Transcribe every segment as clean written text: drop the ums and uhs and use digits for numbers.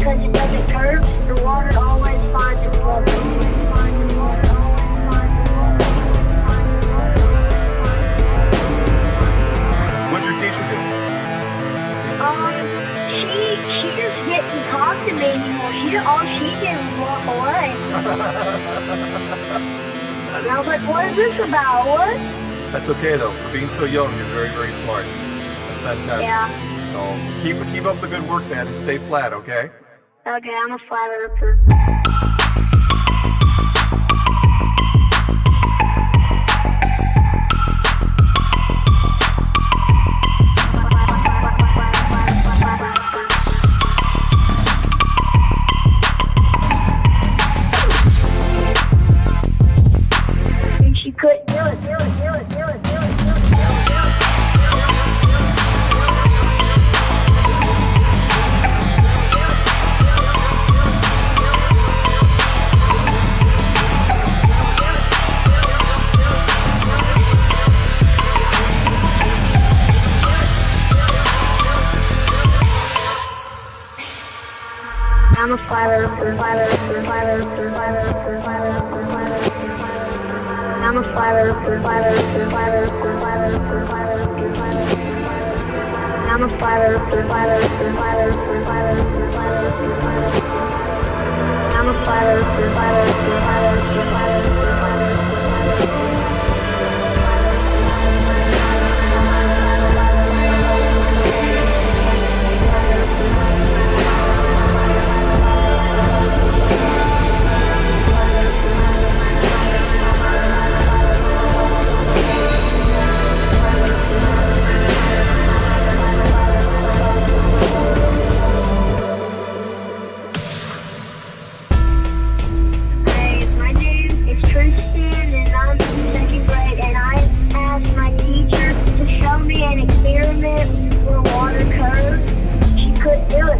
because it doesn't curve. The water always finds its level. What'd your teacher do? She just didn't talk to me anymore. All she did was walk away. And I was like, what is this about? What? That's okay though. For being so young, you're very, very smart. That's fantastic. Yeah. So keep up the good work, man, and stay flat, okay? Okay, I'm a flat earther. She couldn't do it. I'm a flat earther. I'm a flat earther. I'm a flat earther. I'm a flat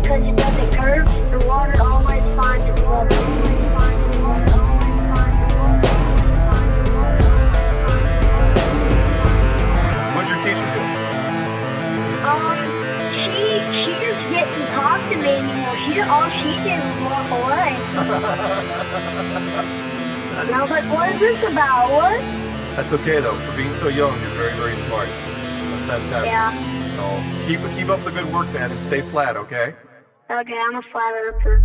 because it doesn't curve, the water always finds its level. What'd your teacher do? She just didn't talk to me anymore. All she did was walk away. And I was like, what is this about? What? That's okay though. For being so young, you're very, very smart. That's fantastic. Yeah. So keep up the good work, man, and stay flat, okay? Okay, I'm a flat earther.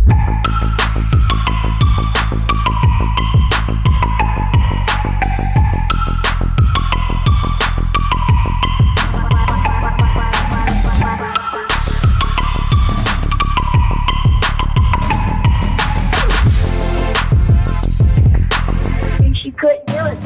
She couldn't do it.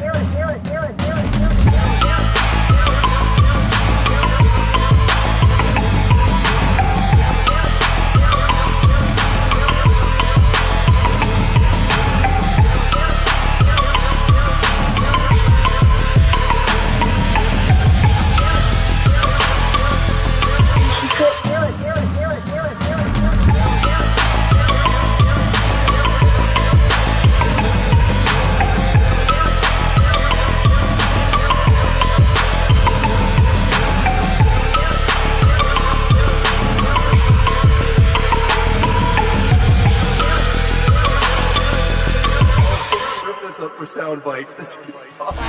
Up for sound bites. This is awesome.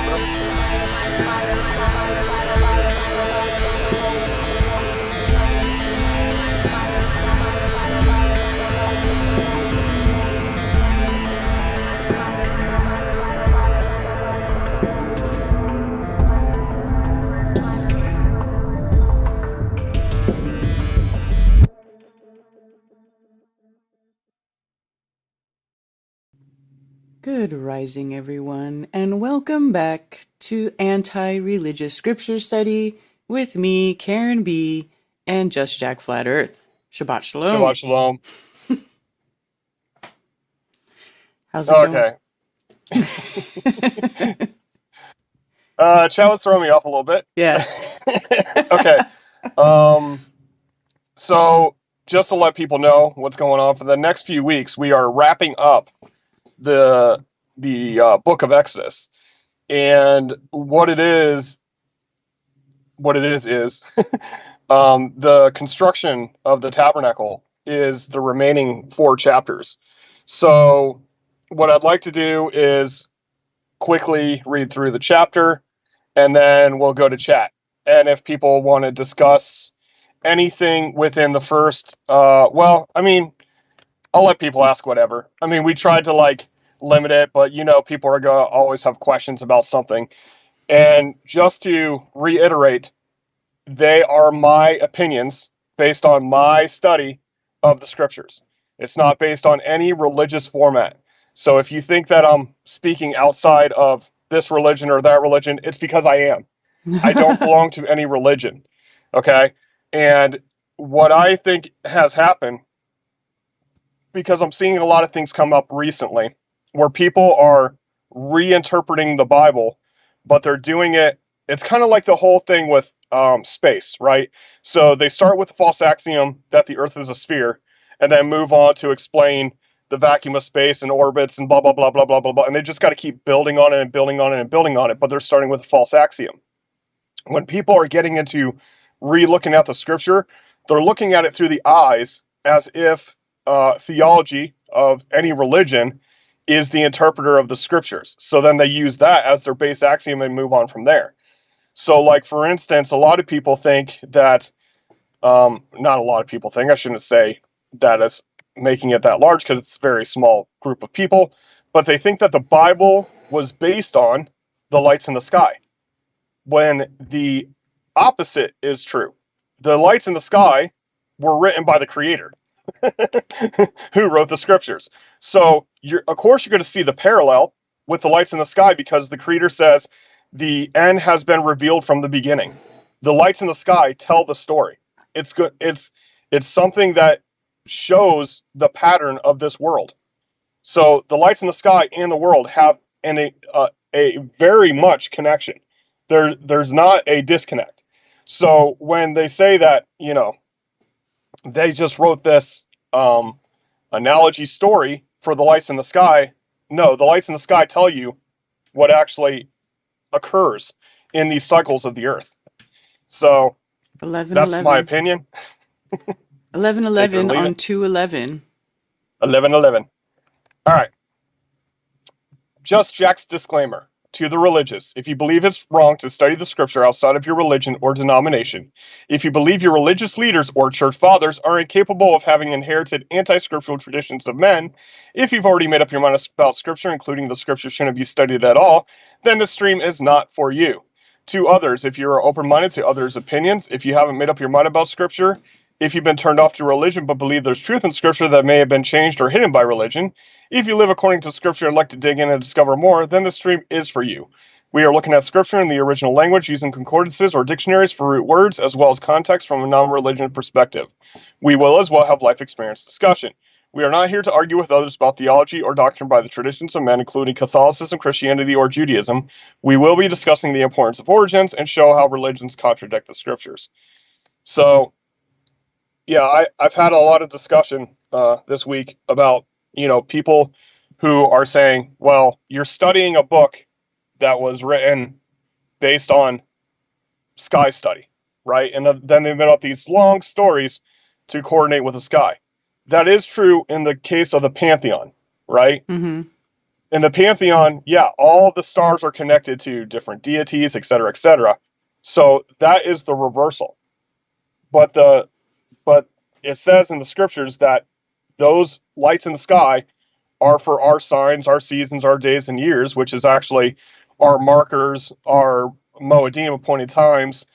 Good rising, everyone, and welcome back to Anti-Religious Scripture Study with me, Karen B., and Just Jack Flat Earth. Shabbat Shalom. Shabbat Shalom. How's it going? Chat was throwing me off a little bit. Yeah. Okay. So just to let people know what's going on for the next few weeks, we are wrapping up the book of Exodus, and what it is the construction of the tabernacle is the remaining 4 chapters. So what I'd like to do is quickly read through the chapter, and then we'll go to chat. And if people want to discuss anything within the first, well, I mean, I'll let people ask whatever. I mean, we tried to like limit it, but you know, people are going to always have questions about something. And just to reiterate, they are my opinions based on my study of the scriptures. It's not based on any religious format. So if you think that I'm speaking outside of this religion or that religion, it's because I am. I don't belong to any religion. Okay? And what I think has happened, because I'm seeing a lot of things come up recently where people are reinterpreting the Bible, but they're doing it. It's kind of like the whole thing with space, right? So they start with the false axiom that the Earth is a sphere, and then move on to explain the vacuum of space and orbits and blah, blah, blah, blah, blah, blah, blah. And they just got to keep building on it and building on it and building on it, but they're starting with a false axiom. When people are getting into re-looking at the scripture, they're looking at it through the eyes as if theology of any religion is the interpreter of the scriptures. So then they use that as their base axiom and move on from there. So, like, for instance, a lot of people think that, not a lot of people think, I shouldn't say that as making it that large because it's a very small group of people, but they think that the Bible was based on the lights in the sky, when the opposite is true. The lights in the sky were written by the Creator who wrote the scriptures. So, of course, you're going to see the parallel with the lights in the sky because the Creator says, the end has been revealed from the beginning. The lights in the sky tell the story. It's good. It's something that shows the pattern of this world. So the lights in the sky and the world have a very much connection. There's not a disconnect. So when they say that, you know, they just wrote this analogy story for the lights in the sky, no, the lights in the sky tell you what actually occurs in these cycles of the earth. So 11, that's 11. my opinion. 11:11 on 2:11. 11:11. All right. Just Jack's disclaimer to the religious. If you believe it's wrong to study the scripture outside of your religion or denomination, if you believe your religious leaders or church fathers are incapable of having inherited anti-scriptural traditions of men, if you've already made up your mind about scripture, including the scripture shouldn't be studied at all, then this stream is not for you. To others, if you are open-minded to others' opinions, if you haven't made up your mind about scripture, if you've been turned off to religion but believe there's truth in scripture that may have been changed or hidden by religion, if you live according to scripture and like to dig in and discover more, then this stream is for you. We are looking at scripture in the original language using concordances or dictionaries for root words as well as context from a non-religion perspective. We will as well have life experience discussion. We are not here to argue with others about theology or doctrine by the traditions of men, including Catholicism, Christianity, or Judaism. We will be discussing the importance of origins and show how religions contradict the scriptures. So, yeah, I've had a lot of discussion this week about, you know, people who are saying, well, you're studying a book that was written based on sky study, right? And then they made up these long stories to coordinate with the sky. That is true in the case of the Pantheon, right? Mm-hmm. In the Pantheon, yeah, all the stars are connected to different deities, et cetera, et cetera. So that is the reversal. But it says in the scriptures that those lights in the sky are for our signs, our seasons, our days and years, which is actually our markers, our Moedim appointed times,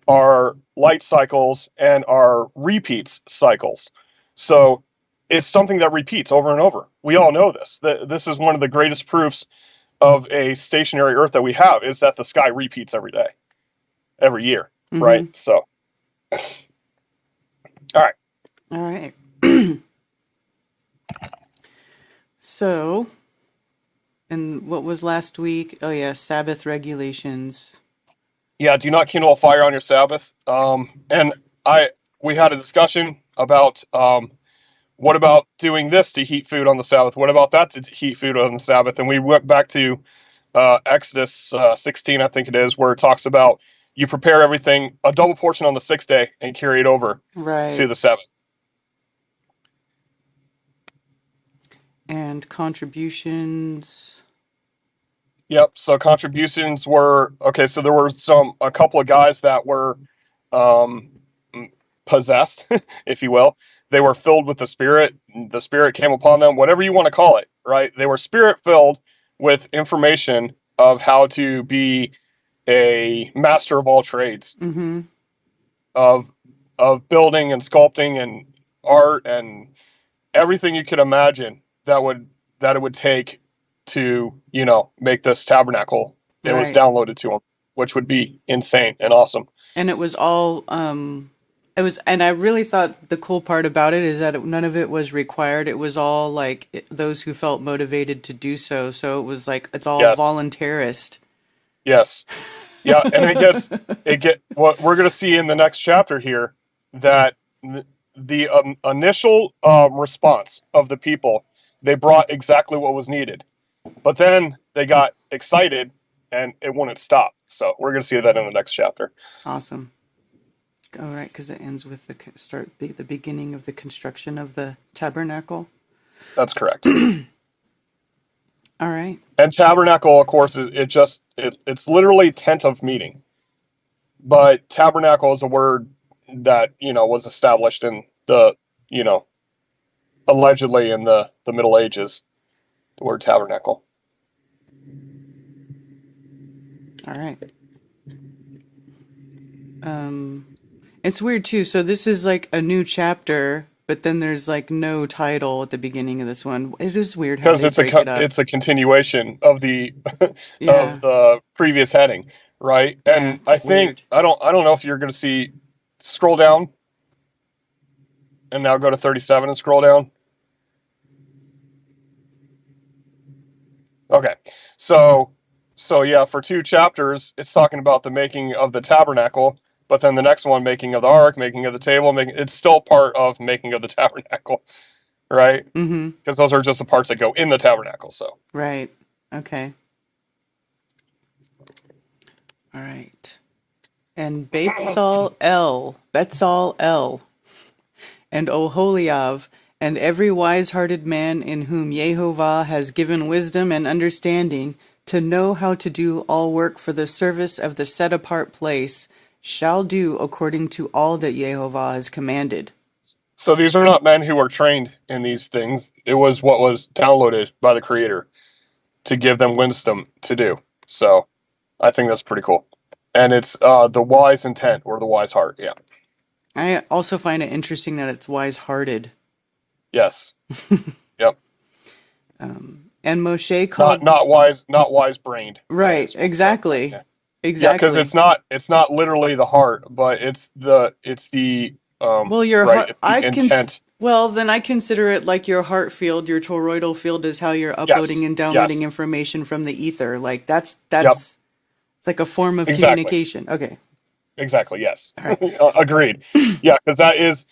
our light cycles, and our repeats cycles. So it's something that repeats over and over. We all know this. This is one of the greatest proofs of a stationary Earth that we have, is that the sky repeats every day, every year, Mm-hmm. right? So, all right. All right. So, and what was last week? Oh yeah, Sabbath regulations. Yeah, do not kindle a fire on your Sabbath. And we had a discussion about what about doing this to heat food on the Sabbath? What about that to heat food on the Sabbath? And we went back to Exodus 16, I think it is, where it talks about you prepare everything, a double portion on the 6th day, and carry it over Right. to the 7th. And contributions. Yep. So contributions were okay. So there were a couple of guys that were possessed, if you will. They were filled with the Spirit. The Spirit came upon them, whatever you want to call it, right? They were Spirit filled with information of how to be a master of all trades, Mm-hmm. of building and sculpting and art and everything you could imagine that it would take to make this tabernacle. It was Right. downloaded to them, which would be insane and awesome. And it was all and I really thought the cool part about it is that none of it was required. It was all like those who felt motivated to do so. So it was like it's all Yes. voluntarist. Yes. Yeah, and it get what we're going to see in the next chapter here, that the initial response of the people, they brought exactly what was needed, but then they got excited and it wouldn't stop. So we're going to see that in the next chapter. Awesome. All right, because it ends with the beginning of the construction of the tabernacle. That's correct. All right. And tabernacle, of course, it's literally tent of meeting. But tabernacle is a word that, was established in the, allegedly in the Middle Ages, the word tabernacle. All right. It's weird too. So this is like a new chapter, but then there's like no title at the beginning of this one. It is weird how Because they break it up. it's a continuation of the Yeah. of the previous heading, right? Yeah, And I think weird. I don't know if you're going to see, scroll down and now go to 37 and scroll down. Okay. So yeah, for 2 chapters it's talking about the making of the tabernacle, but then the next one, making of the ark, making of the table, it's still part of making of the tabernacle, right? Mm-hmm. Because those are just the parts that go in the tabernacle. So Right. Okay. All right. And Betzalel, and Oholiav, and every wise-hearted man in whom Jehovah has given wisdom and understanding to know how to do all work for the service of the set-apart place, shall do according to all that Jehovah has commanded. So these are not men who are trained in these things. It was what was downloaded by the Creator to give them wisdom to do. So I think that's pretty cool. And it's the wise intent or the wise heart. Yeah. I also find it interesting that it's wise-hearted. Yes. Yep. And Moshe called... Not wise brained. Right, exactly. Yeah. Exactly. Yeah, because it's not literally the heart, but it's the well, your right, heart, it's the intent. Well, then I consider it like your heart field, your toroidal field is how you're uploading and downloading information from the ether. Like that's it's like a form of communication. Okay. Exactly. Yes. All right. Agreed. Yeah, because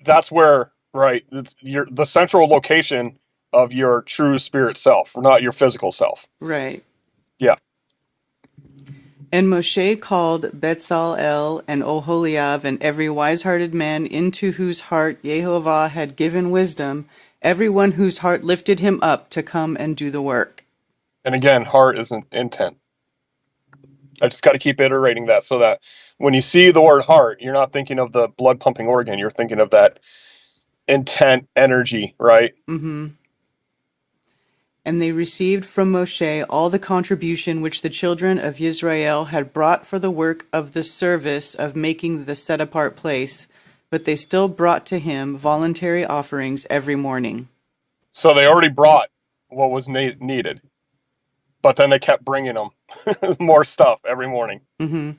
that's where, right, it's the central location of your true spirit self, not your physical self. Right. Yeah. And Moshe called Betzalel and Oholiav and every wise-hearted man into whose heart Jehovah had given wisdom, everyone whose heart lifted him up to come and do the work. And again, heart is an intent. I just got to keep iterating that so that when you see the word heart, you're not thinking of the blood pumping organ. You're thinking of that intent, energy, right? Mm-hmm. And they received from Moshe all the contribution which the children of Israel had brought for the work of the service of making the set-apart place, but they still brought to him voluntary offerings every morning. So they already brought what was needed, but then they kept bringing them more stuff every morning. Mm-hmm.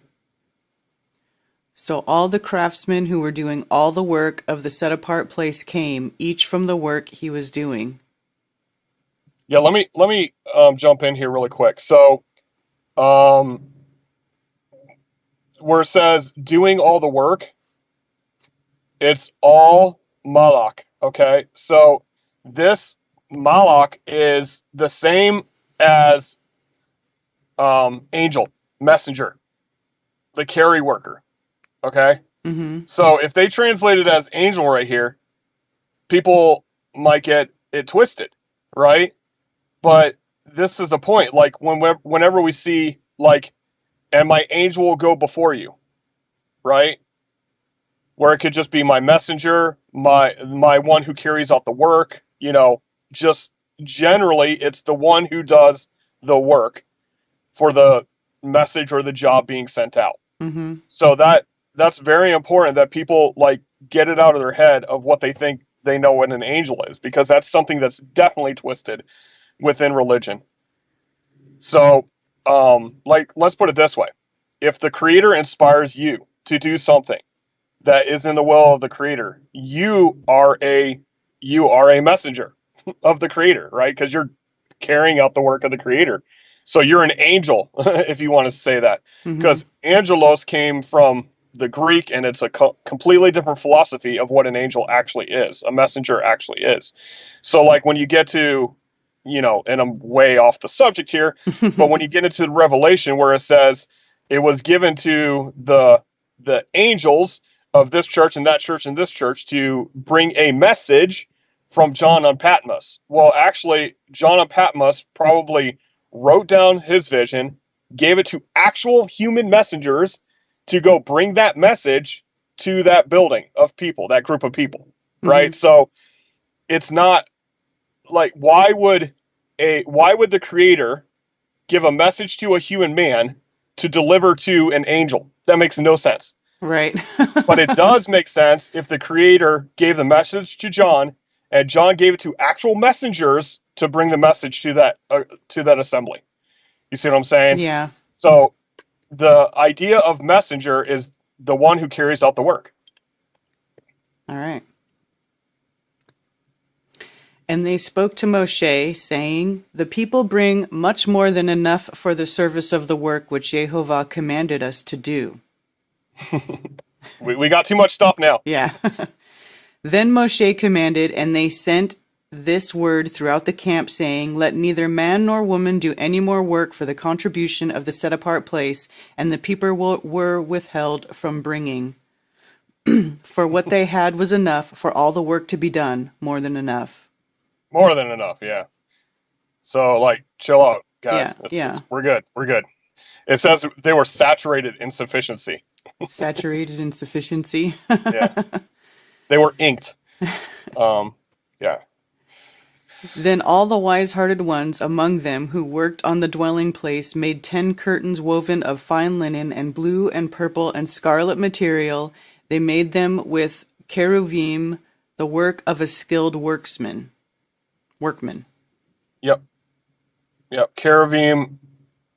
So all the craftsmen who were doing all the work of the set-apart place came, each from the work he was doing. Yeah, let me jump in here really quick. So, where it says doing all the work, it's all Malach. Okay, so this Malach is the same as angel, messenger, the carry worker. Okay, Mm-hmm. so if they translate it as angel right here, people might get it twisted. right? But this is the point. Like whenever we see like, and my angel will go before you, right? Where it could just be my messenger, my one who carries out the work, just generally it's the one who does the work for the message or the job being sent out. Mm-hmm. So that's very important that people like get it out of their head of what they think they know what an angel is, because that's something that's definitely twisted within religion. So, like, let's put it this way. If the Creator inspires you to do something that is in the will of the Creator, you are a messenger of the Creator, right? Because you're carrying out the work of the Creator. So you're an angel, if you want to say that, because angelos came from the Greek, and it's a completely different philosophy of what an angel actually is, a messenger actually is. So, like, when you get to, and I'm way off the subject here, but when you get into the Revelation where it says it was given to the angels of this church and that church and this church to bring a message from John on Patmos. Well, actually, John on Patmos probably wrote down his vision, gave it to actual human messengers to go bring that message to that building of people, that group of people, right? So it's not like, why would the Creator give a message to a human man to deliver to an angel? That makes no sense. Right. But it does make sense if the Creator gave the message to John, and John gave it to actual messengers to bring the message to that assembly. You see what I'm saying? Yeah. So the idea of messenger is the one who carries out the work. All right. And they spoke to Moshe, saying, "The people bring much more than enough for the service of the work which Jehovah commanded us to do." we got too much stuff now. Yeah. Then Moshe commanded, and they sent this word throughout the camp, saying, "Let neither man nor woman do any more work for the contribution of the set-apart place," and the people were withheld from bringing. For what they had was enough for all the work to be done, more than enough. More than enough, yeah. So, like, chill out, guys. Yeah. We're good. We're good. It says they were saturated in sufficiency. Saturated in sufficiency. Yeah. They were inked. Yeah. Then all the wise-hearted ones among them who worked on the dwelling place made 10 curtains woven of fine linen and blue and purple and scarlet material. They made them with cherubim, the work of a skilled workman. Yep. Cherubim.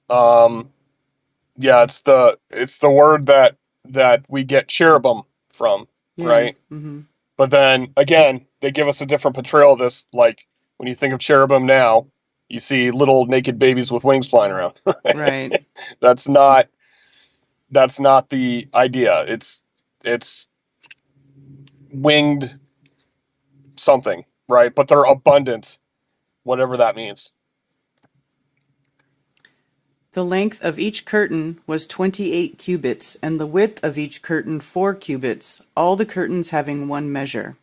Yeah, it's the word that we get cherubim from, right? Mm-hmm. But then again, they give us a different portrayal of this. Like, when you think of cherubim now, you see little naked babies with wings flying around. Right. That's not the idea. It's winged something, right? But they're abundant, whatever that means. The length of each curtain was 28 cubits, and the width of each curtain 4 cubits, all the curtains having one measure.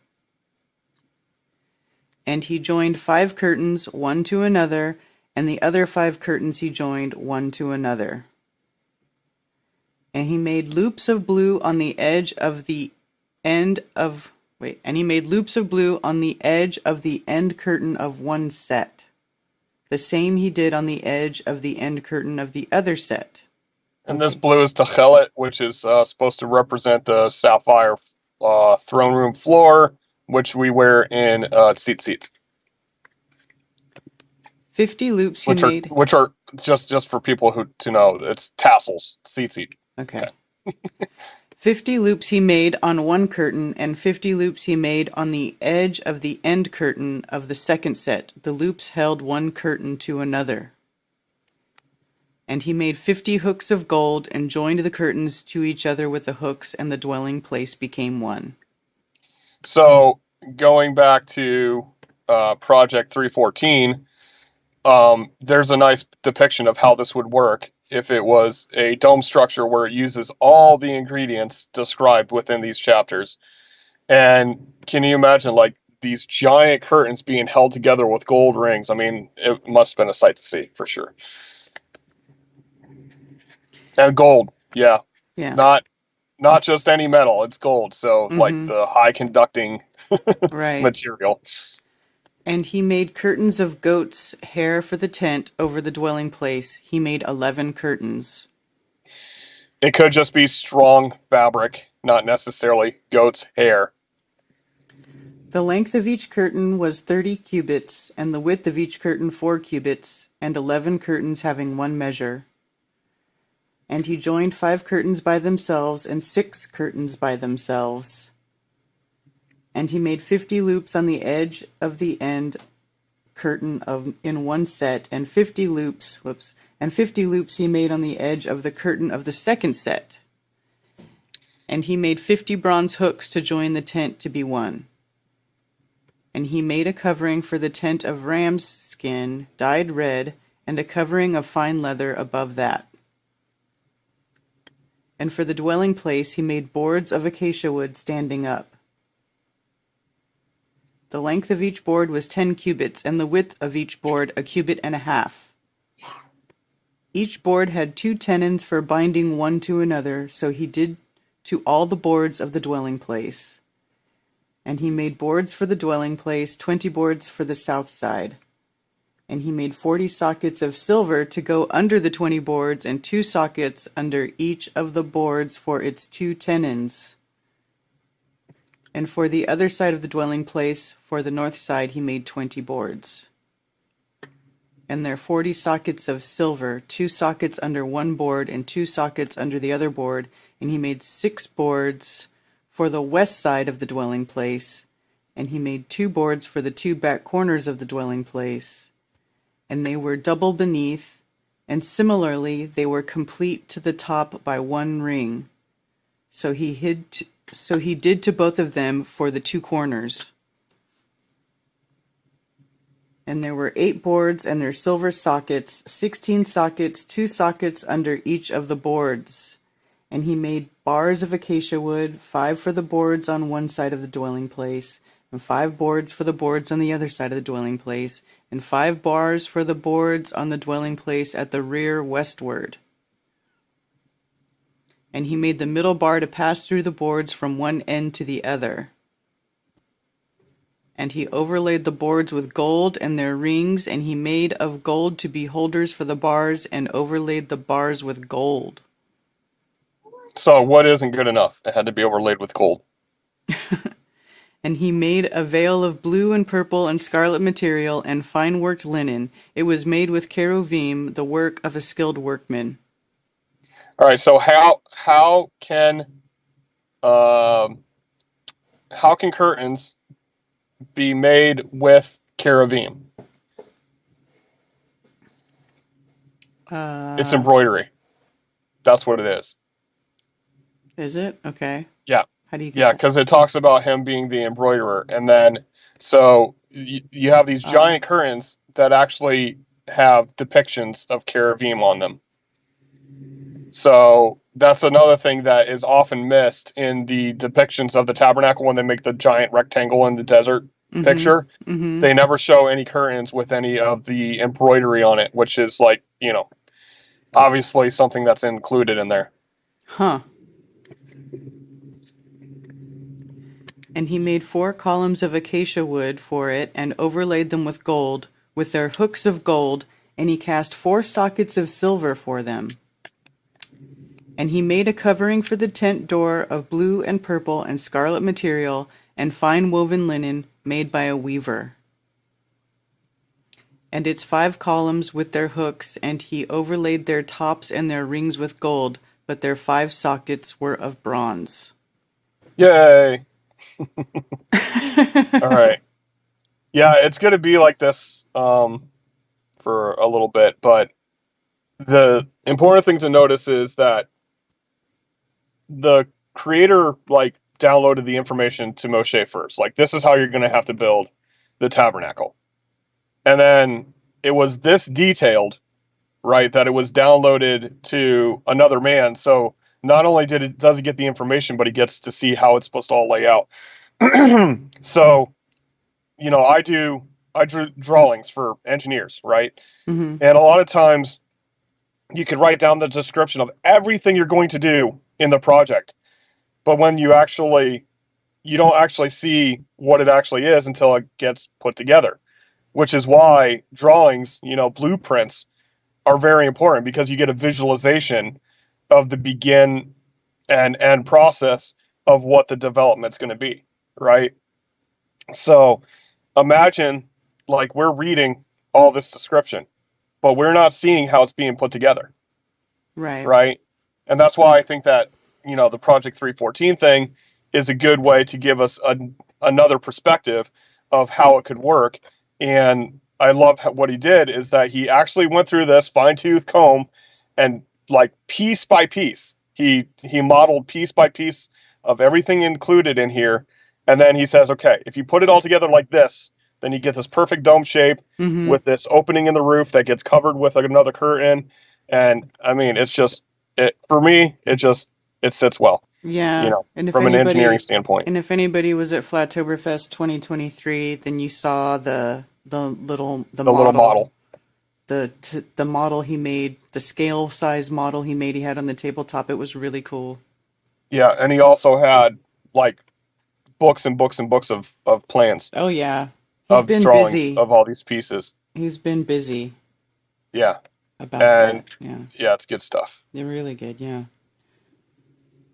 And he joined 5 curtains, one to another, and the other 5 curtains he joined one to another. And he made loops of blue on the edge of the end curtain of one set. The same he did on the edge of the end curtain of the other set. And this blue is Techelet, which is supposed to represent the sapphire throne room floor, which we wear in tzitzit. 50 loops he made. Which are just for people who to know, it's tassels, tzitzit. Okay. 50 loops he made on one curtain, and 50 loops he made on the edge of the end curtain of the second set. The loops held one curtain to another. And he made 50 hooks of gold, and joined the curtains to each other with the hooks, and the dwelling place became one. So, going back to Project 314, there's a nice depiction of how this would work if it was a dome structure where it uses all the ingredients described within these chapters. And can you imagine, like, these giant curtains being held together with gold rings. I mean, it must have been a sight to see for sure. And gold, yeah, Yeah. not just any metal, it's gold. So like Mm-hmm. the high conducting Right. material. And he made curtains of goats' hair for the tent over the dwelling place. He made 11 curtains. It could just be strong fabric, not necessarily goat's hair. The length of each curtain was 30 cubits, and the width of each curtain 4 cubits, and 11 curtains having one measure. And he joined 5 curtains by themselves, and 6 curtains by themselves. And he made 50 loops on the edge of the end curtain in one set, and 50 loops he made on the edge of the curtain of the second set. And he made 50 bronze hooks to join the tent to be one. And he made a covering for the tent of ram's skin, dyed red, and a covering of fine leather above that. And for the dwelling place he made boards of acacia wood standing up. The length of each board was 10 cubits, and the width of each board 1.5 cubits. Each board had 2 tenons for binding one to another, so he did to all the boards of the dwelling place. And he made boards for the dwelling place, 20 boards for the south side. And he made 40 sockets of silver to go under the 20 boards, and 2 sockets under each of the boards for its 2 tenons. And for the other side of the dwelling place, for the north side, he made 20 boards. And there 40 sockets of silver, 2 sockets under one board, and 2 sockets under the other board. And he made 6 boards for the west side of the dwelling place. And he made 2 boards for the 2 back corners of the dwelling place. And they were double beneath, and similarly they were complete to the top by 1 ring. So he did to both of them for the 2 corners. And there were 8 boards and their silver sockets, 16 sockets, 2 sockets under each of the boards. And he made bars of acacia wood, 5 for the boards on one side of the dwelling place, and 5 boards for the boards on the other side of the dwelling place, and 5 bars for the boards on the dwelling place at the rear westward. And he made the middle bar to pass through the boards from one end to the other. And he overlaid the boards with gold and their rings, and he made of gold to be holders for the bars, and overlaid the bars with gold. So what isn't good enough? It had to be overlaid with gold. And he made a veil of blue and purple and scarlet material and fine-worked linen. It was made with cherubim, the work of a skilled workman. All right, so how can curtains be made with cherubim? It's embroidery. That's what it is. Is it? Okay. Yeah. How do you get Yeah, that? because it talks about him being the embroiderer. And then, so you have these giant curtains that actually have depictions of cherubim on them. So that's another thing that is often missed in the depictions of the tabernacle when they make the giant rectangle in the desert picture. Mm-hmm. They never show any curtains with any of the embroidery on it, which is like, obviously something that's included in there. Huh. And he made 4 columns of acacia wood for it, and overlaid them with gold, with their hooks of gold, and he cast 4 sockets of silver for them. And he made a covering for the tent door of blue and purple and scarlet material, and fine woven linen made by a weaver. And its 5 columns with their hooks, and he overlaid their tops and their rings with gold, but their 5 sockets were of bronze. Yay! All right. Yeah, it's going to be like this for a little bit, but the important thing to notice is that the creator downloaded the information to Moshe first. Like, this is how you're going to have to build the tabernacle. And then it was this detailed, right, that it was downloaded to another man. So not only does he get the information, but he gets to see how it's supposed to all lay out. So I drew drawings for engineers, right? Mm-hmm. And a lot of times you could write down the description of everything you're going to do in the project. But when you don't actually see what it actually is until it gets put together, which is why drawings, blueprints are very important, because you get a visualization of the begin and end process of what the development's going to be, right? So imagine, like, we're reading all this description, but we're not seeing how it's being put together, Right. right? And that's why I think that, the Project 314 thing is a good way to give us another perspective of how it could work. And I love what he did is that he actually went through this fine-tooth comb and, like, piece by piece, he modeled piece by piece of everything included in here. And then he says, okay, if you put it all together like this, then you get this perfect dome shape Mm-hmm. with this opening in the roof that gets covered with another curtain. And I mean, it's just, for me, it sits well, Yeah. And from an engineering standpoint. And if anybody was at Flattoberfest 2023, then you saw the little Model. the model he made, the scale size model he made. He had on the tabletop. It was really cool. Yeah, and he also had, like, books and books and books of plans, Oh yeah, he's of been drawings busy. of all these pieces. He's been busy Yeah, about and that. Yeah, yeah, it's good stuff. they're really good. Yeah.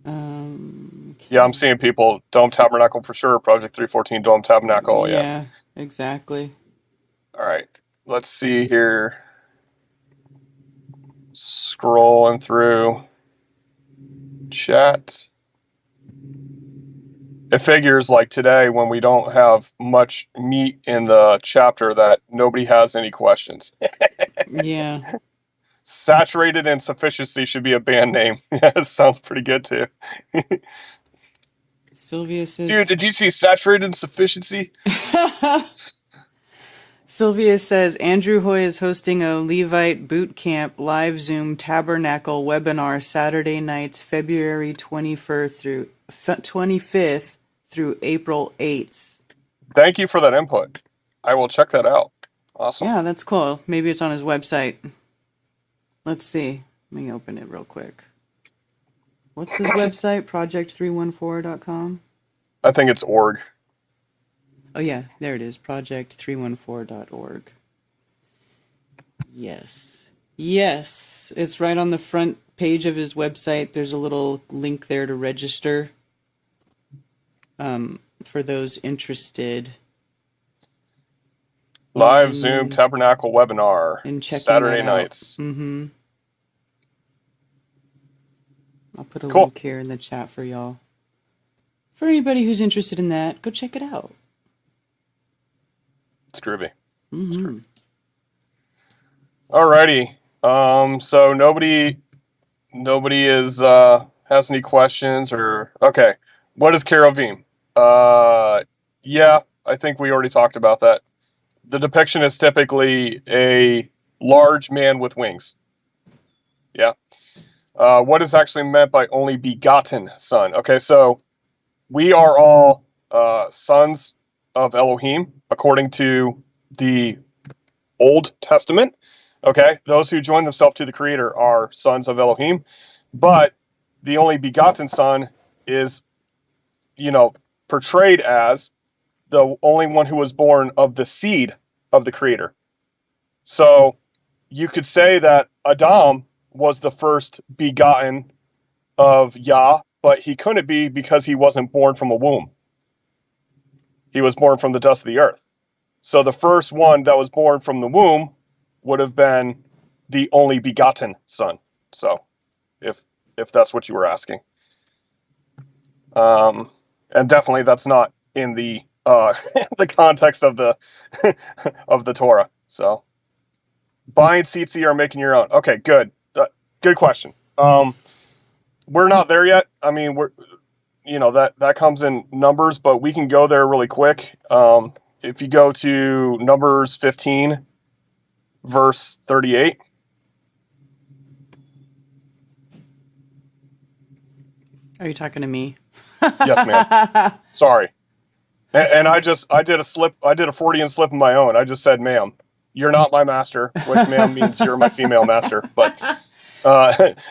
Okay. Yeah, I'm seeing people Dome Tabernacle for sure. Project 314 Dome Tabernacle. Yeah. Yeah, exactly. All right. Let's see here. Scrolling through chat. It figures, like, today, when we don't have much meat in the chapter, that nobody has any questions. Yeah. Saturated Insufficiency should be a band name. Yeah, it sounds pretty good too. Sylvia says. Dude, did you see Saturated Insufficiency? Sylvia says Andrew Hoy is hosting a Levite boot camp live Zoom tabernacle webinar Saturday nights, February 25th through April 8th. Thank you for that input. I will check that out. Awesome. Yeah, that's cool. Maybe it's on his website. Let's see. Let me open it real quick. What's his website? Project314.com? I think it's org. Oh, yeah. There it is. Project314.org. Yes. Yes. It's right on the front page of his website. There's a little link there to register. For those interested. Live Zoom Tabernacle webinar. And checking Saturday that out. nights. Mm-hmm. I'll put a Cool. link here in the chat for y'all. For anybody who's interested in that, go check it out. It's groovy. Mm-hmm. Alrighty. So nobody is has any questions or okay. What is Kerovim? Yeah, I think we already talked about that. The depiction is typically a large man with wings. Yeah. What is actually meant by only begotten son? Okay, so we are all sons of Elohim according to the Old Testament. Okay, those who join themselves to the Creator are sons of Elohim, but the only begotten son is, portrayed as the only one who was born of the seed of the Creator. So you could say that Adam was the first begotten of Yah, but he couldn't be because he wasn't born from a womb. He was born from the dust of the earth. So the first one that was born from the womb would have been the only begotten son. So if that's what you were asking. And definitely that's not in the the context of the of the Torah. So buying seats or making your own. Okay, good. Good question. We're not there yet. I mean, we're that comes in Numbers, but we can go there really quick. If you go to Numbers 15, verse 38. Are you talking to me? Yes, ma'am. Sorry. And I did a Freudian slip of my own. I just said, ma'am, you're not my master, which ma'am means you're my female master. But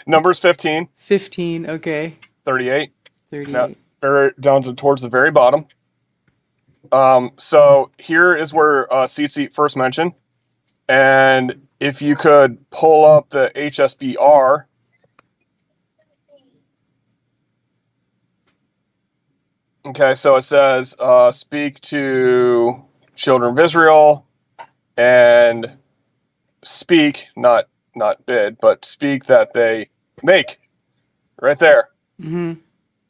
Numbers 15. 15, okay. 38. 38. Now, down towards the very bottom. So here is where tzitzit first mentioned. And if you could pull up the HSBR. Okay, so it says, speak to children of Israel, and speak, not bid, but speak that they make, right there. Mm-hmm.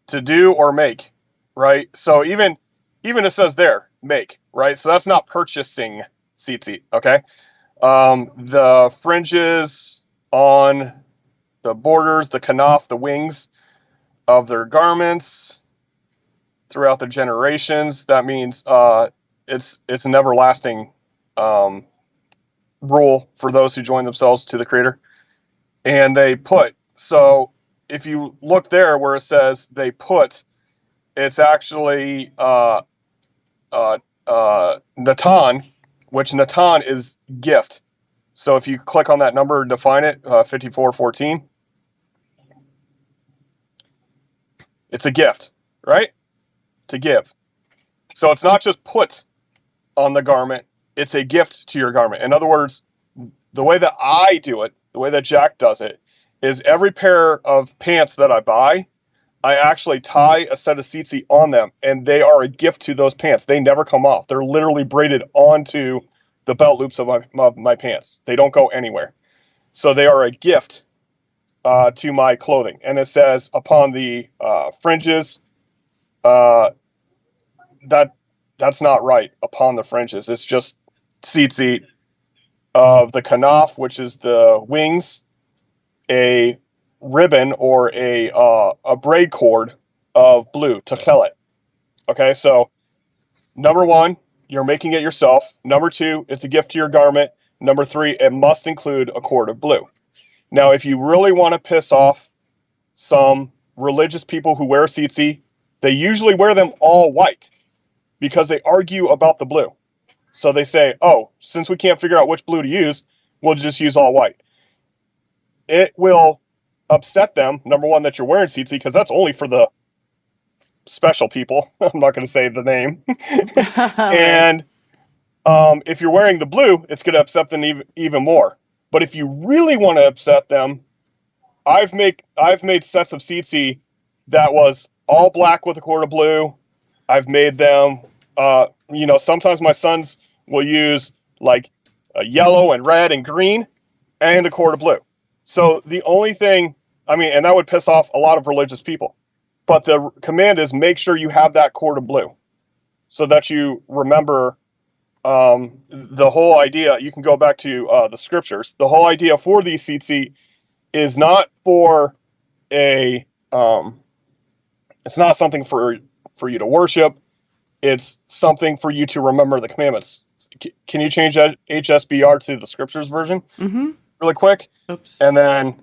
To do or make, right? So even it says there, make, right? So that's not purchasing tzitzit, okay? The fringes on the borders, the kanaf, the wings of their garments throughout the generations. That means it's an everlasting rule for those who join themselves to the Creator. And they put, so if you look there where it says they put, it's actually Natan, which Natan is gift. So if you click on that number and define it, 5414, it's a gift, right? To give. So it's not just put on the garment, it's a gift to your garment. In other words, the way that I do it, the way that Jack does it, is every pair of pants that I buy, I actually tie a set of tzitzit on them, and they are a gift to those pants. They never come off. They're literally braided onto the belt loops of my pants. They don't go anywhere. So they are a gift to my clothing. And it says upon the fringes, that's not right, upon the fringes. It's just tzitzit of the kanaf, which is the wings, a ribbon or a braid cord of blue, techelet. Okay, so number one, you're making it yourself. Number two, it's a gift to your garment. Number three, it must include a cord of blue. Now, if you really want to piss off some religious people who wear tzitzit, they usually wear them all white because they argue about the blue. So they say, oh, since we can't figure out which blue to use, we'll just use all white. It will upset them, number one, that you're wearing tzitzit, because that's only for the special people. I'm not going to say the name. And if you're wearing the blue, it's going to upset them even more. But if you really want to upset them, I've made sets of tzitzit that was all black with a cord of blue. I've made them, sometimes my sons will use like a yellow and red and green and a cord of blue. So the only thing, and that would piss off a lot of religious people. But the command is make sure you have that cord of blue so that you remember the whole idea. You can go back to the scriptures. The whole idea for these tzitzit is not for it's not something for you to worship. It's something for you to remember the commandments. Can you change that HSBR to the scriptures version? Mm-hmm. Really quick? Oops. And then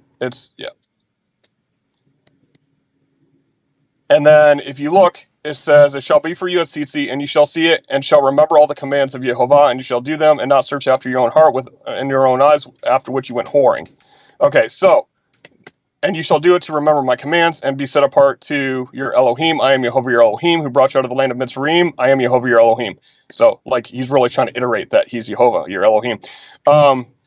And then if you look, it says, it shall be for you at tzitzit, and you shall see it, and shall remember all the commands of Yehovah, and you shall do them, and not search after your own heart in your own eyes, after which you went whoring. Okay, so, and you shall do it to remember my commands, and be set apart to your Elohim. I am Yehovah your Elohim, who brought you out of the land of Mitzrayim. I am Yehovah your Elohim. So, he's really trying to iterate that he's Yehovah, your Elohim.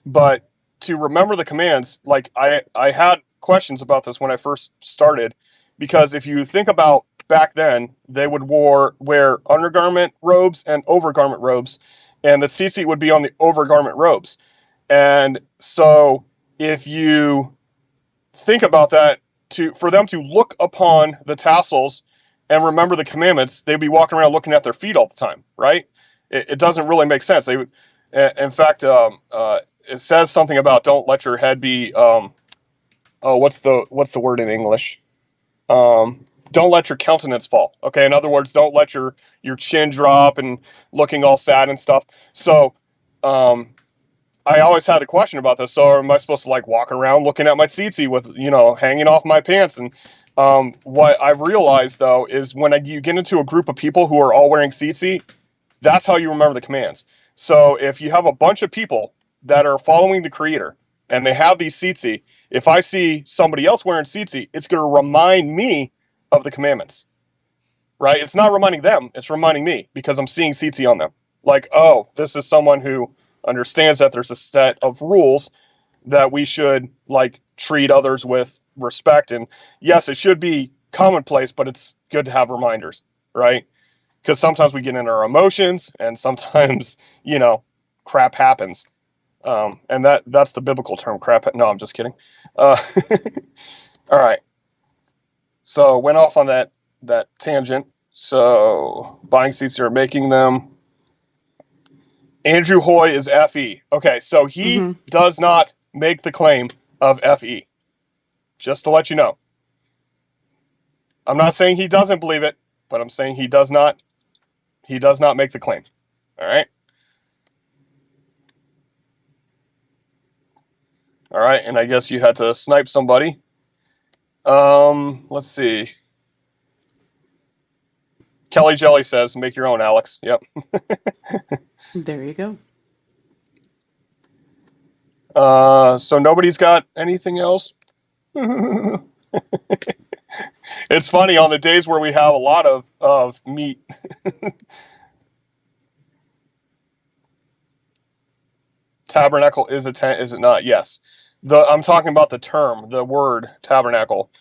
But to remember the commands, I had questions about this when I first started, because if you think about back then, they would wear undergarment robes and overgarment robes, and the tzitzit would be on the overgarment robes. And so if you think about that, for them to look upon the tassels and remember the commandments, they'd be walking around looking at their feet all the time, right? It doesn't really make sense. They would, in fact, it says something about don't let your head be what's the word in English? Don't let your countenance fall. Okay, in other words, don't let your chin drop and looking all sad and stuff. So I always had a question about this. So am I supposed to like walk around looking at my tsetse with, hanging off my pants? And what I've realized though is when you get into a group of people who are all wearing tsetse, that's how you remember the commands. So if you have a bunch of people that are following the Creator and they have these tsetse, if I see somebody else wearing tsetse, it's going to remind me of the commandments, right? It's not reminding them, it's reminding me because I'm seeing tsetse on them. Like, oh, this is someone who understands that there's a set of rules that we should like treat others with respect. And yes, it should be commonplace, but it's good to have reminders, right? Because sometimes we get in our emotions and sometimes, crap happens. And that's the biblical term, crap. No, I'm just kidding. All right. So went off on that tangent. So buying seats or making them. Andrew Hoy is FE. Okay, so he does not make the claim of FE. Just to let you know. I'm not saying he doesn't believe it, but I'm saying he does not make the claim. All right. All right, and I guess you had to snipe somebody. Let's see. Kelly Jelly says, make your own, Alex. Yep. There you go. So nobody's got anything else? It's funny, on the days where we have a lot of meat. Tabernacle is a tent, is it not? Yes. I'm talking about the term, the word tabernacle.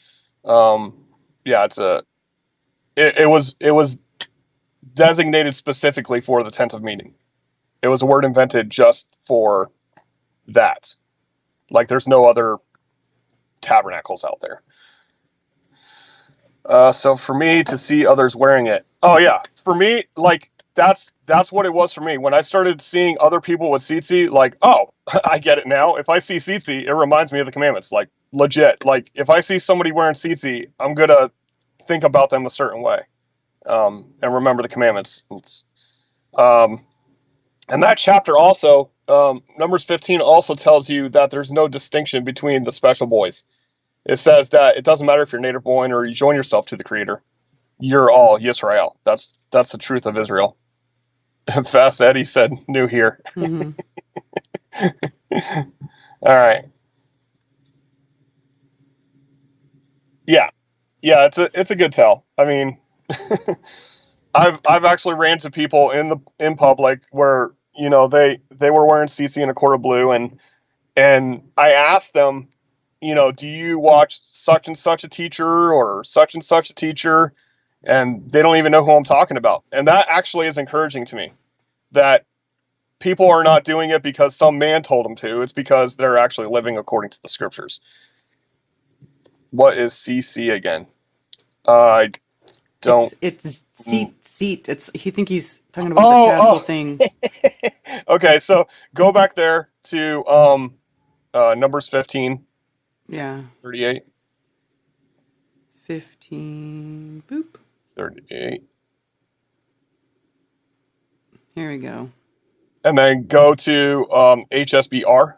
Yeah, it was designated specifically for the tent of meeting. It was a word invented just for that. Like there's no other tabernacles out there. So for me to see others wearing it, oh yeah, for me, like that's what it was for me. When I started seeing other people with tsetse, like, oh, I get it now. If I see tsetse, it reminds me of the commandments, like legit. Like if I see somebody wearing tsetse, I'm gonna think about them a certain way, and remember the commandments. And that chapter also, Numbers 15 also tells you that there's no distinction between the special boys. It says that it doesn't matter if you're native born or you join yourself to the Creator. You're all Yisrael. That's the truth of Israel. Fast Eddie said, new here. Mm-hmm. All right. Yeah. Yeah, it's a good tell. I mean, I've actually ran to people in public where, they were wearing tsetse and a cord of blue, and I asked them, do you watch such and such a teacher or such and such a teacher? And they don't even know who I'm talking about. And that actually is encouraging to me, that people are not doing it because some man told them to. It's because they're actually living according to the scriptures. What is CC again? I don't. It's seat. It's. He think he's talking about the tassel thing. Okay, so go back there to Numbers 15. Yeah. 38. 15. Boop. 38. Here we go. And then go to HSBR.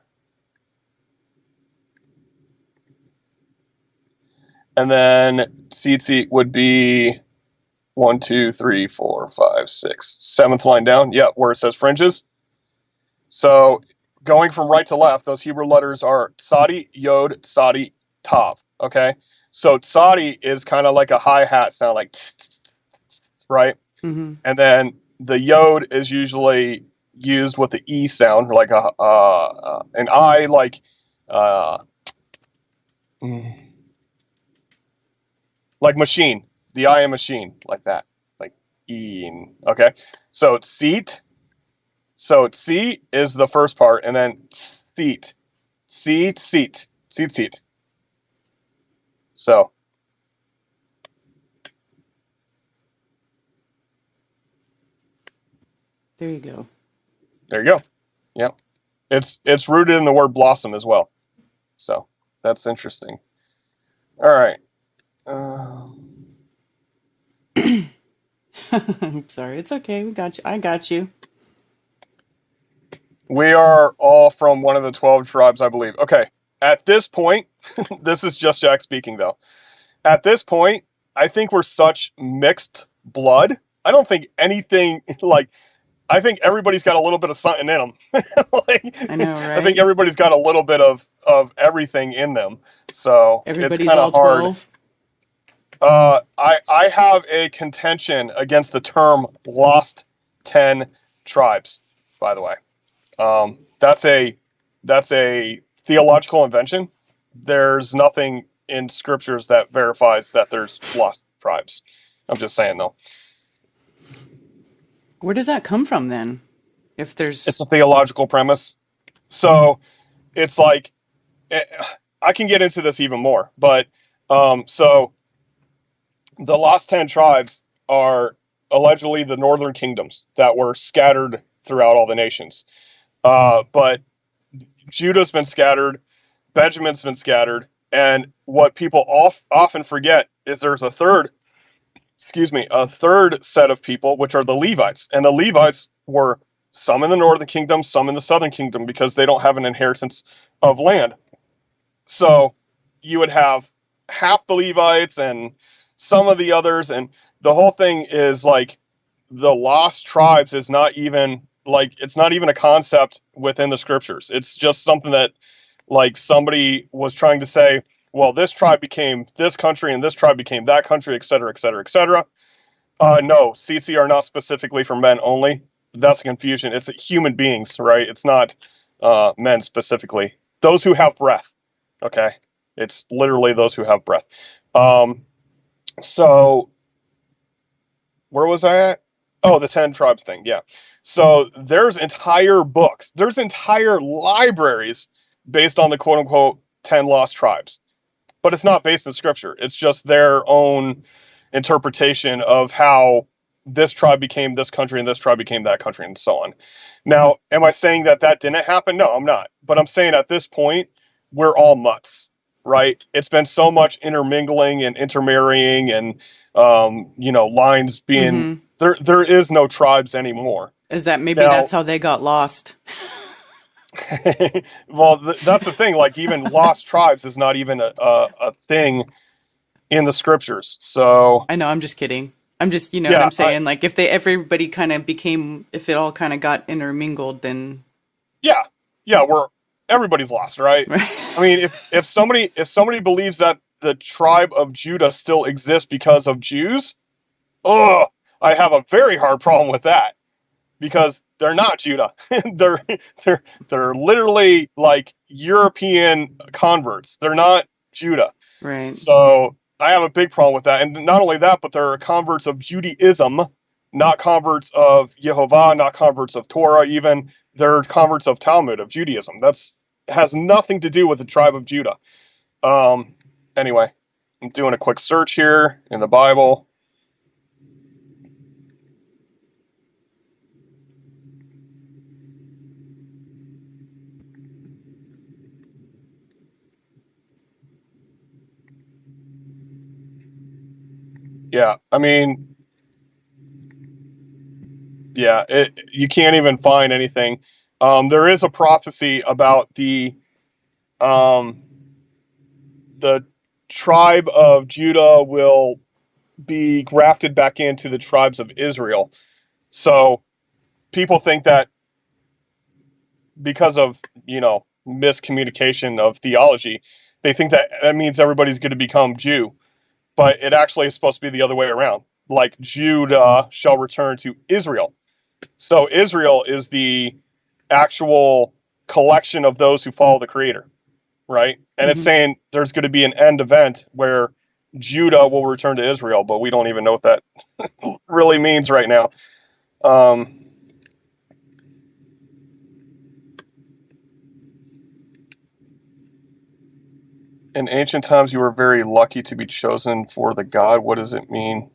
And then seat would be 1, 2, 3, 4, 5, 6, 7th line down. Yeah, where it says fringes. So going from right to left, those Hebrew letters are Tsadi, Yod, Tsadi, Tav. Okay. So Tsadi is kind of like a hi-hat sound, like right? Mm-hmm. And then the Yod is usually used with the E sound, like an I, like machine. The I am machine, like that, like E. Okay, so seat. So C is the first part, and then seat, seat. So there you go. There you go. Yep. It's rooted in the word blossom as well. So that's interesting. All right. I'm sorry. It's okay. We got you. I got you. We are all from one of the 12 tribes, I believe. Okay. At this point, this is just Jack speaking, though. At this point, I think we're such mixed blood. I don't think anything like. I think everybody's got a little bit of something in them. I know, I think right? everybody's got a little bit of everything in them. So it's Everybody's kind all of hard. 12. I have a contention against the term lost 10 tribes, by the way. That's a theological invention. There's nothing in scriptures that verifies that there's lost tribes. I'm just saying, though. Where does that come from then? If there's It's a theological premise. So it's like, I can get into this even more, but so the lost 10 tribes are allegedly the northern kingdoms that were scattered throughout all the nations. But Judah's been scattered, Benjamin's been scattered, and what people often forget is there's a third set of people, which are the Levites. And the Levites were some in the northern kingdom, some in the southern kingdom, because they don't have an inheritance of land. So you would have half the Levites and some of the others, and the whole thing is like the lost tribes is not even like, it's not even a concept within the scriptures. It's just something that like somebody was trying to say, well, this tribe became this country and this tribe became that country, et cetera, et cetera, et cetera. No, CC are not specifically for men only. That's a confusion. It's human beings, right? It's not men specifically. Those who have breath, okay? It's literally those who have breath. So where was I at? Oh, the 10 tribes thing, yeah. So there's entire books, there's entire libraries based on the quote-unquote 10 lost tribes. But it's not based in scripture. It's just their own interpretation of how this tribe became this country and this tribe became that country and so on. Now, am I saying that that didn't happen? No, I'm not. But I'm saying at this point, we're all mutts, right? It's been so much intermingling and intermarrying and, lines being, there is no tribes anymore. is that maybe Now, that's how they got lost? well, that's the thing. Like, even lost tribes is not even a thing in the scriptures. So I know, I'm just kidding. I'm just, you know what yeah, I'm saying? Like if everybody kind of became, if it all kind of got intermingled, then yeah, everybody's lost, right? I mean, if somebody believes that the tribe of Judah still exists because of Jews, I have a very hard problem with that, because they're not Judah. they're literally like European converts. They're not Judah. right. So I have a big problem with that. And not only that, but they're converts of Judaism, not converts of Yehovah, not converts of Torah even. They're converts of Talmud, of Judaism. That's has nothing to do with the tribe of Judah. Anyway, I'm doing a quick search here in the Bible. Yeah, I mean, yeah, you can't even find anything. There is a prophecy about um, the tribe of Judah will be grafted back into the tribes of Israel. So people think that because of, miscommunication of theology, they think that that means everybody's going to become Jew. But it actually is supposed to be the other way around. Like, Judah shall return to Israel. So Israel is the actual collection of those who follow the Creator, right? And it's saying there's going to be an end event where Judah will return to Israel, but we don't even know what that really means right now. In ancient times, you were very lucky to be chosen for the God. What does it mean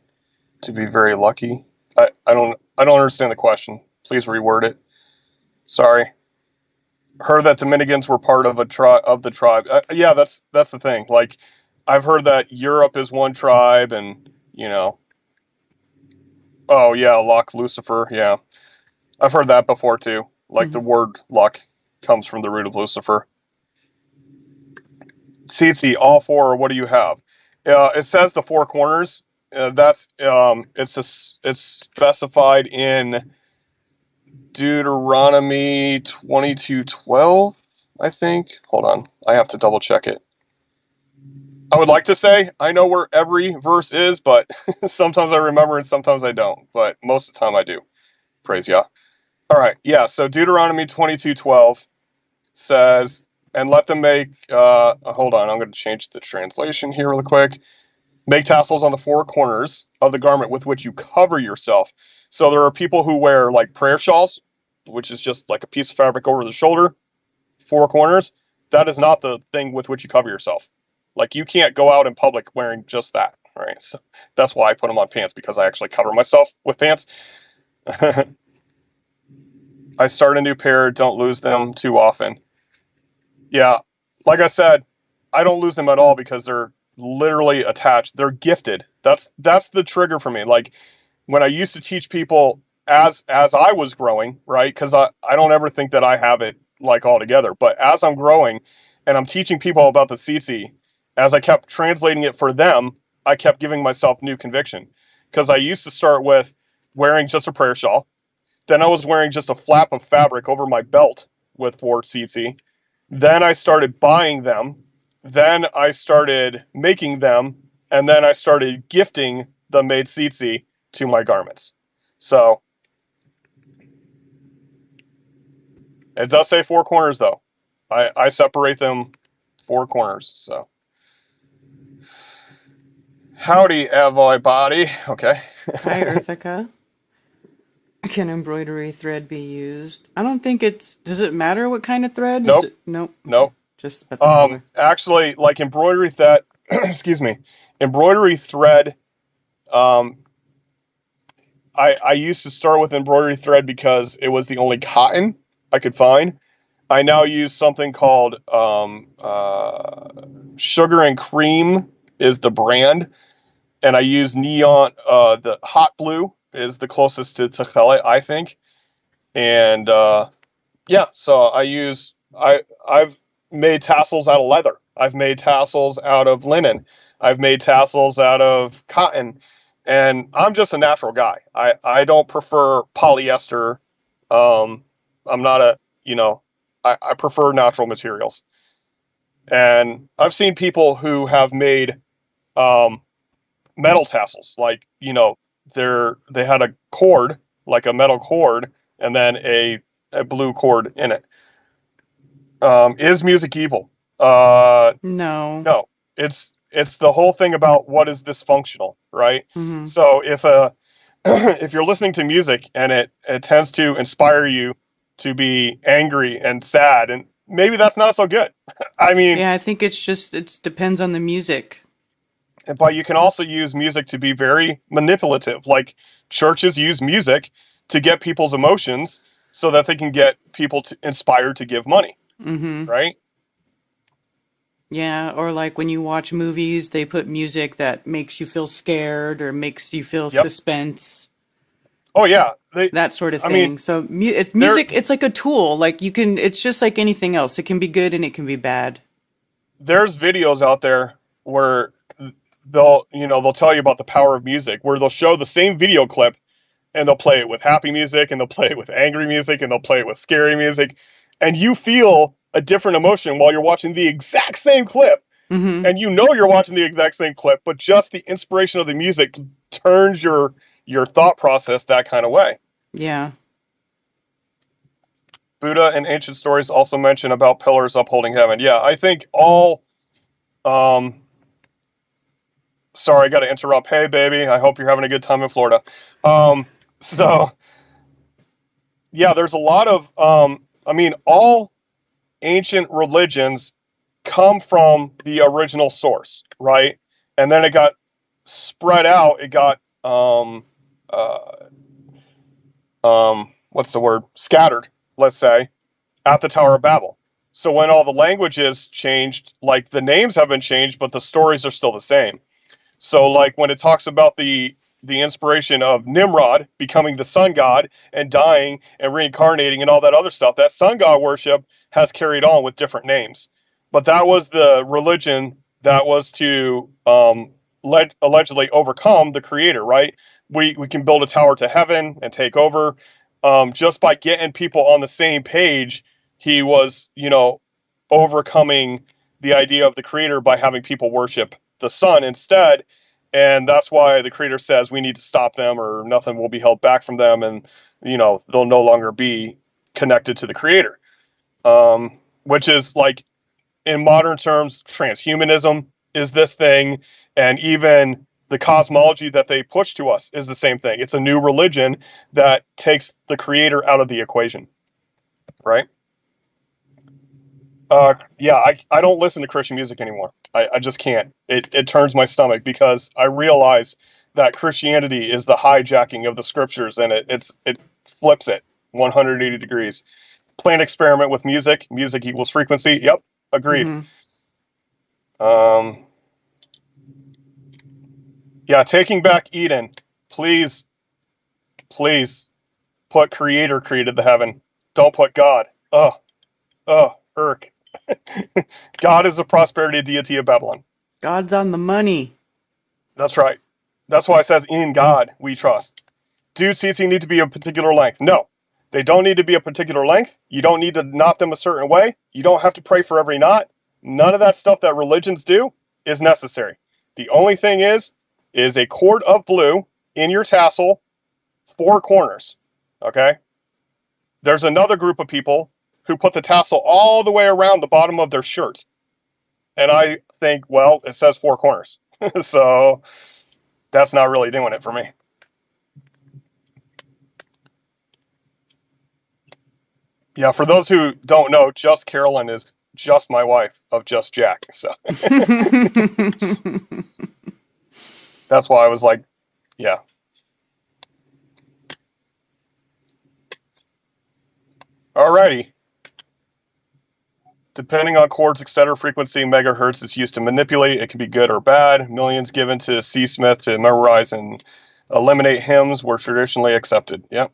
to be very lucky? I don't understand the question. Please reword it. Sorry. Heard that Dominicans were part of the tribe. Yeah, that's the thing. Like, I've heard that Europe is one tribe, and oh yeah, Loch Lucifer. Yeah, I've heard that before too. Like the word luck comes from the root of Lucifer. Tsitsi, all four, what do you have? It says the four corners. It's specified in Deuteronomy 22:12, I think. Hold on, I have to double check it. I would like to say I know where every verse is, but sometimes I remember and sometimes I don't. But most of the time I do. Praise Yah. All right, yeah. So Deuteronomy 22:12 says, "And let them make." Hold on, I'm going to change the translation here real quick. Make tassels on the four corners of the garment with which you cover yourself. So there are people who wear like prayer shawls, which is just like a piece of fabric over the shoulder, four corners. That is not the thing with which you cover yourself. Like you can't go out in public wearing just that, right? So that's why I put them on pants, because I actually cover myself with pants. I start a new pair, don't lose them too often. Yeah, like I said, I don't lose them at all because they're literally attached. They're gifted. That's the trigger for me. Like when I used to teach people as I was growing, right? Because I don't ever think that I have it like all together. But as I'm growing and I'm teaching people about the tsitsi, as I kept translating it for them, I kept giving myself new conviction. Because I used to start with wearing just a prayer shawl. Then I was wearing just a flap of fabric over my belt with 4 tsitsi. Then I started buying them. Then I started making them. And then I started gifting the made tsitsi to my garments. So it does say 4 corners, though. I separate them 4 corners. So howdy, everybody. Okay. Hi, Earthica. Can embroidery thread be used? I don't think it's... Does it matter what kind of thread? Nope. Nope. Nope. Just about the color. Actually, like embroidery thread, excuse me, embroidery thread, I used to start with embroidery thread because it was the only cotton I could find. I now use something called Sugar and Cream is the brand, and I use neon. The hot blue is the closest to Tachele, I think. And yeah, so I've made tassels out of leather. I've made tassels out of linen. I've made tassels out of cotton. And I'm just a natural guy. I don't prefer polyester. I'm not a, I prefer natural materials. And I've seen people who have made metal tassels, like, they had a cord, like a metal cord, and then a blue cord in it. Is music evil? No. No. It's the whole thing about what is dysfunctional, right? Mm-hmm. So if you're listening to music and it tends to inspire you to be angry and sad, and maybe that's not so good. I mean, yeah, I think it depends on the music. But you can also use music to be very manipulative. Like churches use music to get people's emotions so that they can get people inspired to give money, right? Yeah, or like when you watch movies, they put music that makes you feel scared or makes you feel suspense. Oh yeah, that sort of thing. I mean, so it's music. It's like a tool. Like it's just like anything else. It can be good and it can be bad. There's videos out there where they'll tell you about the power of music, where they'll show the same video clip and they'll play it with happy music and they'll play it with angry music and they'll play it with scary music, and you feel a different emotion while you're watching the exact same clip. And you're watching the exact same clip, but just the inspiration of the music turns your thought process that kind of way. Yeah. Buddha in ancient stories also mention about pillars upholding heaven. Yeah, I think all sorry, I got to interrupt. Hey baby, I hope you're having a good time in Florida. So yeah, there's a lot of all ancient religions come from the original source, right? And then it got spread out. It got what's the word? Scattered, let's say, at the Tower of Babel. So when all the languages changed, like the names have been changed, but the stories are still the same. So like when it talks about the the inspiration of Nimrod becoming the sun god and dying and reincarnating and all that other stuff. That sun god worship has carried on with different names. But that was the religion that was to allegedly overcome the creator, right? We can build a tower to heaven and take over. Just by getting people on the same page, he was, overcoming the idea of the creator by having people worship the sun instead. And that's why the creator says we need to stop them or nothing will be held back from them. And, they'll no longer be connected to the creator. Which is like, in modern terms, transhumanism is this thing. And even the cosmology that they push to us is the same thing. It's a new religion that takes the creator out of the equation. Right? I don't listen to Christian music anymore. I just can't. It turns my stomach because I realize that Christianity is the hijacking of the scriptures, and it flips it 180 degrees. Plain experiment with music. Music equals frequency. Yep, agreed. Mm-hmm. Taking back Eden. Please put creator created the heaven. Don't put God. Irk. God is the prosperity deity of Babylon. God's on the money. That's right. That's why it says, in God we trust. Do tzitzit need to be a particular length? No. They don't need to be a particular length. You don't need to knot them a certain way. You don't have to pray for every knot. None of that stuff that religions do is necessary. The only thing is a cord of blue in your tassel, 4 corners. Okay? There's another group of people who put the tassel all the way around the bottom of their shirt. And I think, well, it says 4 corners. So that's not really doing it for me. Yeah, for those who don't know, Just Carolyn is just my wife of Just Jack. So that's why I was like, yeah. Alrighty. Depending on chords, etc., frequency, megahertz is used to manipulate. It can be good or bad. Millions given to C. Smith to memorize and eliminate hymns were traditionally accepted. Yep.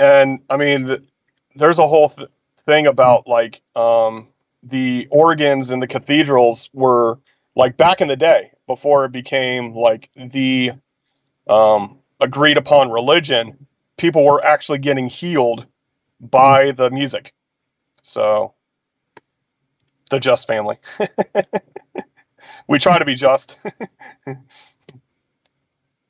And I mean, there's a whole thing about like the organs in the cathedrals were like back in the day before it became like the agreed upon religion. People were actually getting healed by the music. So, the Just family. We try to be just.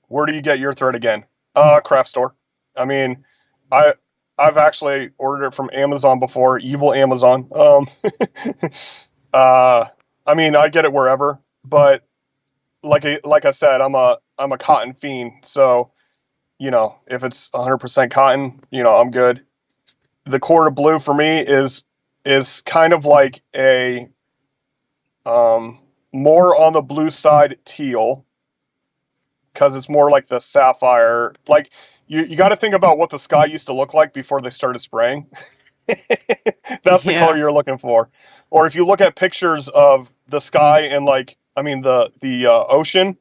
Where do you get your thread again? Craft store. I mean, I've actually ordered it from Amazon before. Evil Amazon. I mean, I get it wherever, but like I said, I'm a cotton fiend. So, if it's 100% cotton, I'm good. The cord of blue for me is kind of like a more on the blue side teal, because it's more like the sapphire. Like you got to think about what the sky used to look like before they started spraying. That's the color you're looking for. Or if you look at pictures of the sky and the ocean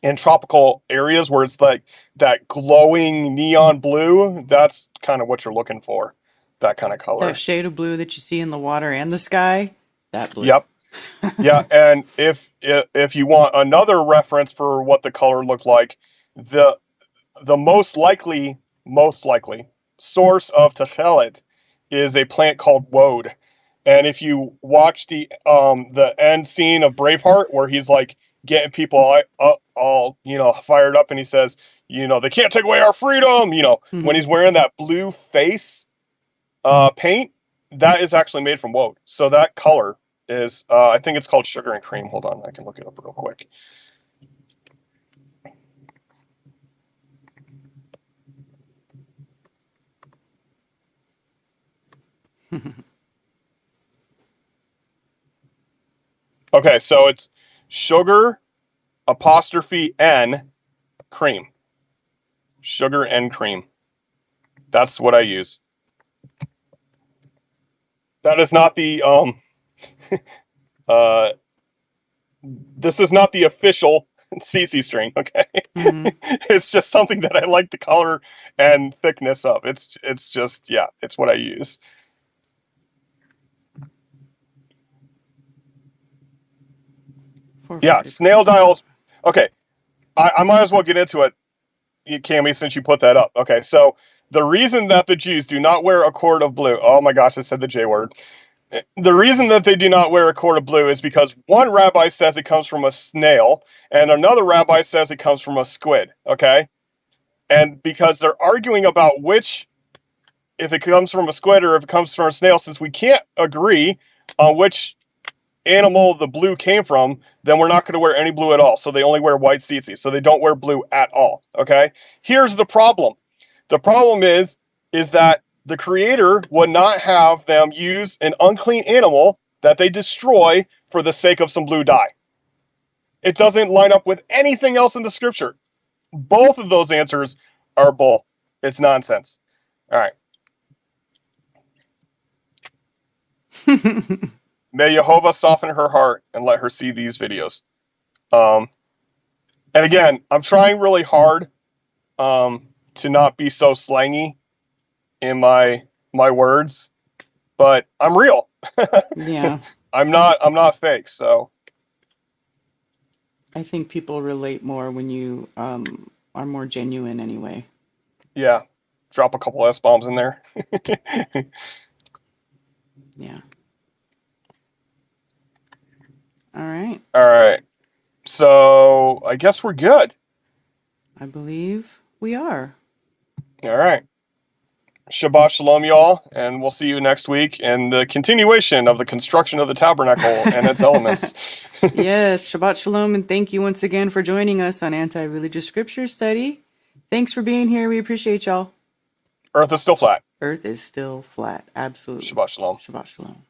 in tropical areas where it's like that glowing neon blue, that's kind of what you're looking for. That kind of color. That shade of blue that you see in the water and the sky, that blue. Yep. Yeah, and if you want another reference for what the color looked like, the most likely source of Techelet is a plant called woad. And if you watch the end scene of Braveheart where he's like getting people all fired up and he says, they can't take away our freedom, when he's wearing that blue face paint, that is actually made from woad. So that color is, I think it's called sugar and cream. Hold on, I can look it up real quick. Okay, so it's sugar 'N cream. Sugar and cream. That's what I use. That is not the this is not the official CC string, okay? Mhm. It's just something that I like the color and thickness of. It's just, yeah, it's what I use. Yeah, 440. snail dials. Okay, I might as well get into it, Cami, since you put that up. Okay, so the reason that the Jews do not wear a cord of blue, oh my gosh, I said the J word. The reason that they do not wear a cord of blue is because one rabbi says it comes from a snail, and another rabbi says it comes from a squid, okay? And because they're arguing about which, if it comes from a squid or if it comes from a snail, since we can't agree on which animal the blue came from, then we're not going to wear any blue at all. So they only wear white tzitzis. So they don't wear blue at all. Okay. Here's the problem. The problem is that the Creator would not have them use an unclean animal that they destroy for the sake of some blue dye. It doesn't line up with anything else in the Scripture. Both of those answers are bull. It's nonsense. All right. May Jehovah soften her heart and let her see these videos. And again, I'm trying really hard to not be so slangy in my words, but I'm real. Yeah. I'm not fake. So I think people relate more when you are more genuine anyway. yeah, drop a couple S-bombs in there. Yeah. All right. All right. So I guess we're good. I believe we are. All right. Shabbat shalom, y'all, and we'll see you next week in the continuation of the construction of the tabernacle and its elements. Yes, Shabbat Shalom, and thank you once again for joining us on Anti-Religious Scripture Study. Thanks for being here. We appreciate y'all. Earth is still flat. Earth is still flat. Absolutely. Shabbat shalom. Shabbat Shalom.